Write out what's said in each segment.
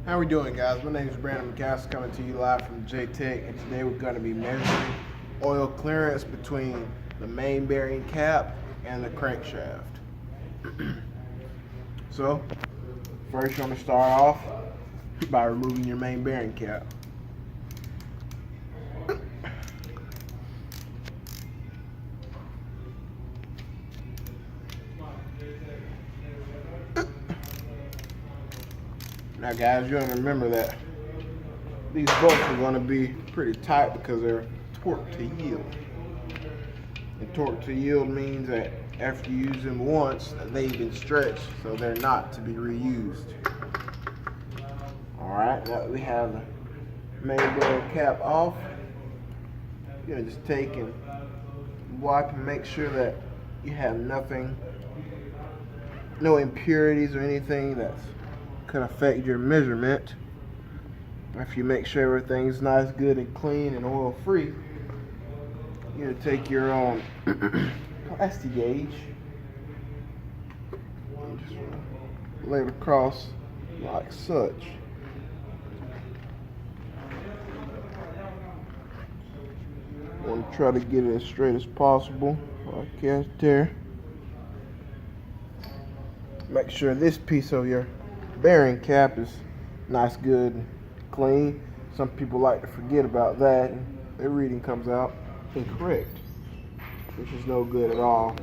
How we doing, guys? My name is Brandon McCaskill, coming to you live from J-Tech, and today we're going to be measuring oil clearance between the main bearing cap and the crankshaft. So, first you're going to start off by removing your main bearing cap. Now, guys, you want to remember that these bolts are going to be pretty tight because they're torque to yield. And torque to yield means that after you use them once, they've been stretched, so they're not to be reused. Alright, now that we have the main bearing cap off, you're going to just take and wipe and make sure that you have nothing, no impurities or anything that's could affect your measurement. If you make sure everything's nice, good, and clean and oil free, you're going to take your plastic gauge and just lay it across like such. Want to try to get it as straight as possible, like that there. Make sure this piece of your bearing cap is nice, good, and clean. Some people like to forget about that and their reading comes out incorrect, which is no good at all.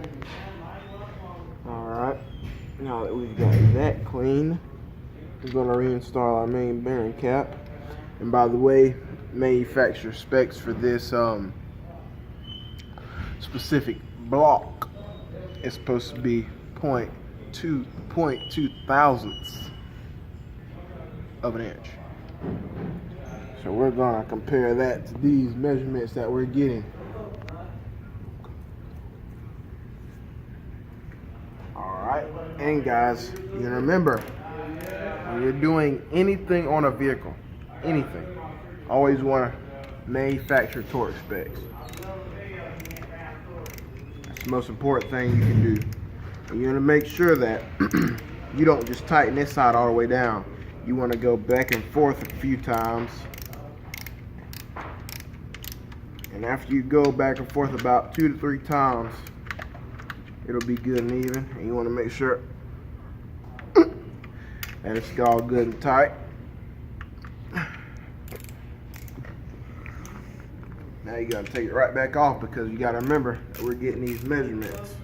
Alright, now that we've got that clean, we're going to reinstall our main bearing cap. And by the way, manufacturer specs for this specific block is supposed to be 0.2 thousandths of an inch. So we're going to compare that to these measurements that we're getting. Alright, and guys, you can remember, when you're doing anything on a vehicle, anything, always want to manufacture torque specs. That's the most important thing you can do. And you're going to make sure that you don't just tighten this side all the way down. You want to go back and forth a few times. And after you go back and forth about 2 to 3 times, it'll be good and even. And you want to make sure that it's all good and tight. Now you got to take it right back off because you got to remember that we're getting these measurements.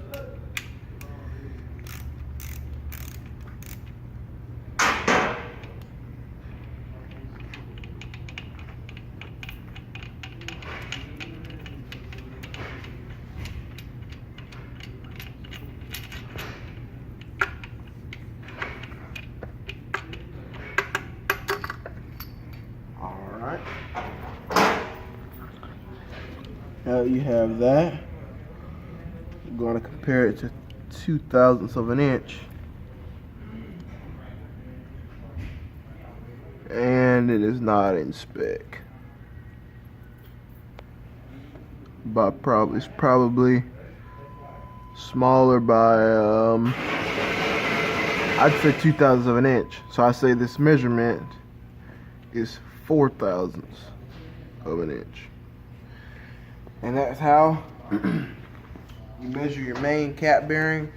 Alright. Now you have that. I'm going to compare it to 2 thousandths of an inch. And it is not in spec. But it's probably smaller by I'd say 2 thousandths of an inch. So I say this measurement is 4 thousandths of an inch. And that's how you measure your main cap bearing